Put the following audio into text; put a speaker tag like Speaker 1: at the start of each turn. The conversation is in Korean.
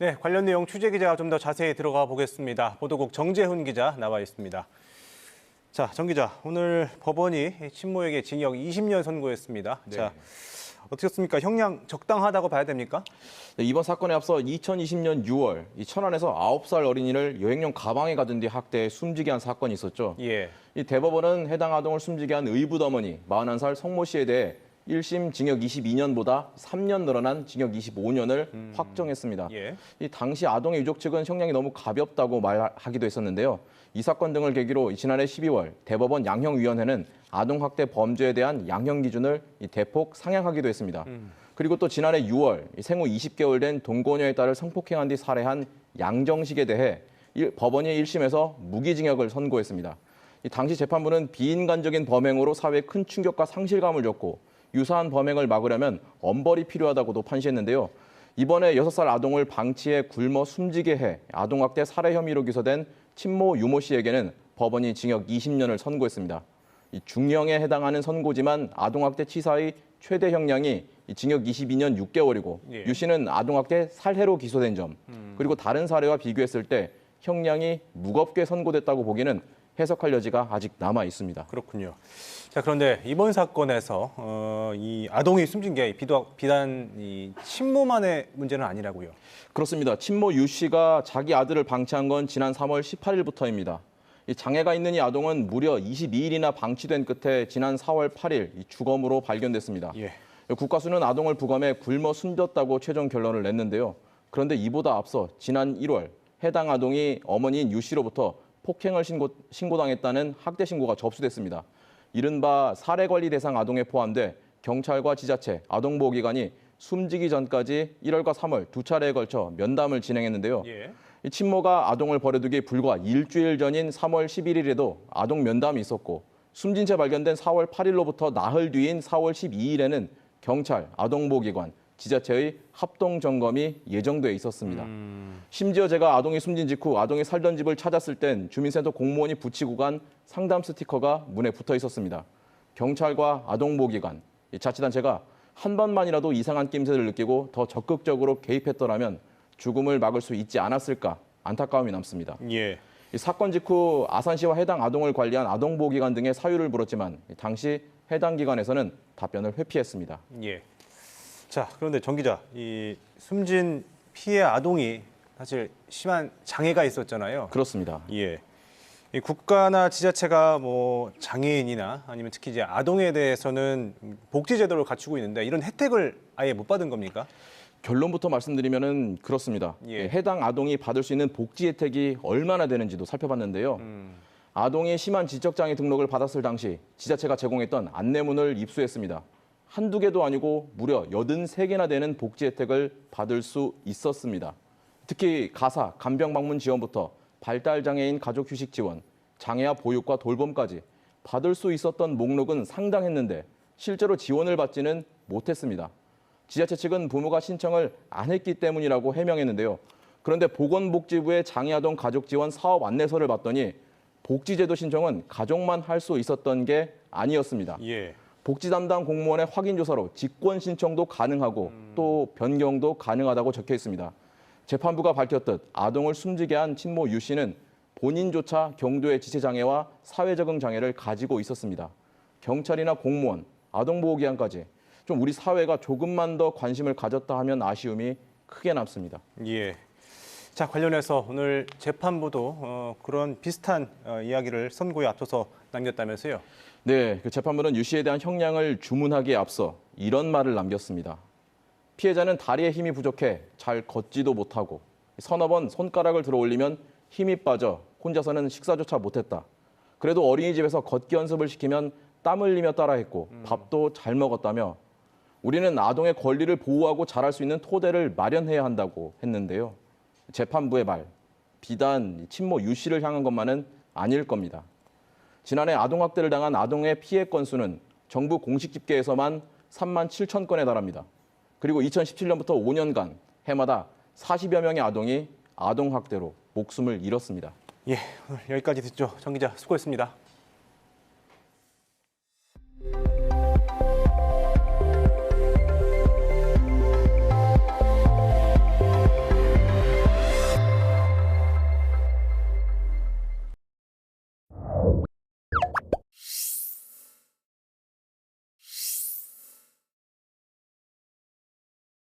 Speaker 1: 네, 관련 내용 취재 기자가 좀 더 자세히 들어가 보겠습니다. 보도국 정재훈 기자 나와 있습니다. 자, 정 기자, 오늘 법원이 친모에게 징역 20년 선고했습니다.
Speaker 2: 네.
Speaker 1: 자, 어떻습니까? 형량 적당하다고 봐야 됩니까?
Speaker 2: 네, 이번 사건에 앞서 2020년 6월 이 천안에서 9살 어린이를 여행용 가방에 가둔 뒤 학대해 숨지게 한 사건이 있었죠.
Speaker 1: 예.
Speaker 2: 이 대법원은 해당 아동을 숨지게 한 의붓 어머니 41살 성모 씨에 대해 1심 징역 22년보다 3년 늘어난 징역 25년을 확정했습니다.
Speaker 1: 예.
Speaker 2: 이 당시 아동의 유족 측은 형량이 너무 가볍다고 말하기도 했었는데요. 이 사건 등을 계기로 지난해 12월 대법원 양형위원회는 아동학대 범죄에 대한 양형 기준을 대폭 상향하기도 했습니다. 그리고 또 지난해 6월 생후 20개월 된 동거녀의 딸을 성폭행한 뒤 살해한 양정식에 대해 법원이 1심에서 무기징역을 선고했습니다. 이 당시 재판부는 비인간적인 범행으로 사회에 큰 충격과 상실감을 줬고 유사한 범행을 막으려면 엄벌이 필요하다고도 판시했는데요. 이번에 6살 아동을 방치해 굶어 숨지게 해 아동학대 살해 혐의로 기소된 친모 유모 씨에게는 법원이 징역 20년을 선고했습니다. 중형에 해당하는 선고지만 아동학대 치사의 최대 형량이 징역 22년 6개월이고
Speaker 1: 예.
Speaker 2: 유 씨는 아동학대 살해로 기소된 점, 그리고 다른 사례와 비교했을 때 형량이 무겁게 선고됐다고 보기는 해석할 여지가 아직 남아 있습니다.
Speaker 1: 그렇군요. 자, 그런데 이번 사건에서 이 아동이 숨진 게 비단 이 친모만의 문제는 아니라고요.
Speaker 2: 그렇습니다. 친모 유 씨가 자기 아들을 방치한 건 지난 3월 18일부터입니다. 장애가 있는 이 아동은 무려 22일이나 방치된 끝에 지난 4월 8일 주검으로 발견됐습니다.
Speaker 1: 예.
Speaker 2: 국가수는 아동을 부검해 굶어 숨졌다고 최종 결론을 냈는데요. 그런데 이보다 앞서 지난 1월 해당 아동이 어머니인 유 씨로부터 폭행을 신고당했다는 학대 신고가 접수됐습니다. 이른바 살해관리 대상 아동에 포함돼 경찰과 지자체, 아동보호기관이 숨지기 전까지 1월과 3월 두 차례에 걸쳐 면담을 진행했는데요.
Speaker 1: 예.
Speaker 2: 이 친모가 아동을 버려두기 불과 일주일 전인 3월 11일에도 아동 면담이 있었고 숨진 채 발견된 4월 8일로부터 나흘 뒤인 4월 12일에는 경찰, 아동보호기관, 지자체의 합동 점검이 예정돼 있었습니다. 심지어 제가 아동이 숨진 직후 아동이 살던 집을 찾았을 땐 주민센터 공무원이 붙이고 간 상담 스티커가 문에 붙어 있었습니다. 경찰과 아동보호기관, 자치단체가 한 번만이라도 이상한 낌새를 느끼고 더 적극적으로 개입했더라면 죽음을 막을 수 있지 않았을까 안타까움이 남습니다.
Speaker 1: 예.
Speaker 2: 이 사건 직후 아산시와 해당 아동을 관리한 아동보호기관 등의 사유를 물었지만 당시 해당 기관에서는 답변을 회피했습니다.
Speaker 1: 예. 자, 그런데 정 기자, 이 숨진 피해 아동이 사실 심한 장애가 있었잖아요.
Speaker 2: 그렇습니다.
Speaker 1: 예. 이 국가나 지자체가 뭐 장애인이나 아니면 특히 이제 아동에 대해서는 복지 제도를 갖추고 있는데 이런 혜택을 아예 못 받은 겁니까?
Speaker 2: 결론부터 말씀드리면은 그렇습니다.
Speaker 1: 예.
Speaker 2: 해당 아동이 받을 수 있는 복지 혜택이 얼마나 되는지도 살펴봤는데요. 아동이 심한 지적장애 등록을 받았을 당시 지자체가 제공했던 안내문을 입수했습니다. 한두 개도 아니고 무려 83개나 되는 복지 혜택을 받을 수 있었습니다. 특히 가사, 간병방문 지원부터 발달장애인 가족휴식 지원, 장애아 보육과 돌봄까지 받을 수 있었던 목록은 상당했는데 실제로 지원을 받지는 못했습니다. 지자체 측은 부모가 신청을 안 했기 때문이라고 해명했는데요. 그런데 보건복지부의 장애아동 가족지원 사업 안내서를 봤더니 복지제도 신청은 가족만 할 수 있었던 게 아니었습니다.
Speaker 1: 예.
Speaker 2: 복지 담당 공무원의 확인 조사로 직권 신청도 가능하고 또 변경도 가능하다고 적혀 있습니다. 재판부가 밝혔듯 아동을 숨지게 한 친모 유 씨는 본인조차 경도의 지체장애와 사회적응 장애를 가지고 있었습니다. 경찰이나 공무원, 아동보호기관까지 좀 우리 사회가 조금만 더 관심을 가졌다 하면 아쉬움이 크게 남습니다.
Speaker 1: 예. 자, 관련해서 오늘 재판부도 그런 비슷한 이야기를 선고에 앞서서 남겼다면서요?
Speaker 2: 네, 그 재판부는 유 씨에 대한 형량을 주문하기에 앞서 이런 말을 남겼습니다. 피해자는 다리에 힘이 부족해 잘 걷지도 못하고 서너 번 손가락을 들어 올리면 힘이 빠져 혼자서는 식사조차 못했다. 그래도 어린이집에서 걷기 연습을 시키면 땀 흘리며 따라했고 밥도 잘 먹었다며 우리는 아동의 권리를 보호하고 자랄 수 있는 토대를 마련해야 한다고 했는데요. 재판부의 말, 비단 친모 유 씨를 향한 것만은 아닐 겁니다. 지난해 아동학대를 당한 아동의 피해 건수는 정부 공식 집계에서만 3만 7천 건에 달합니다. 그리고 2017년부터 5년간 해마다 40여 명의 아동이 아동학대로 목숨을 잃었습니다.
Speaker 1: 예, 오늘 여기까지 듣죠. 정 기자 수고했습니다.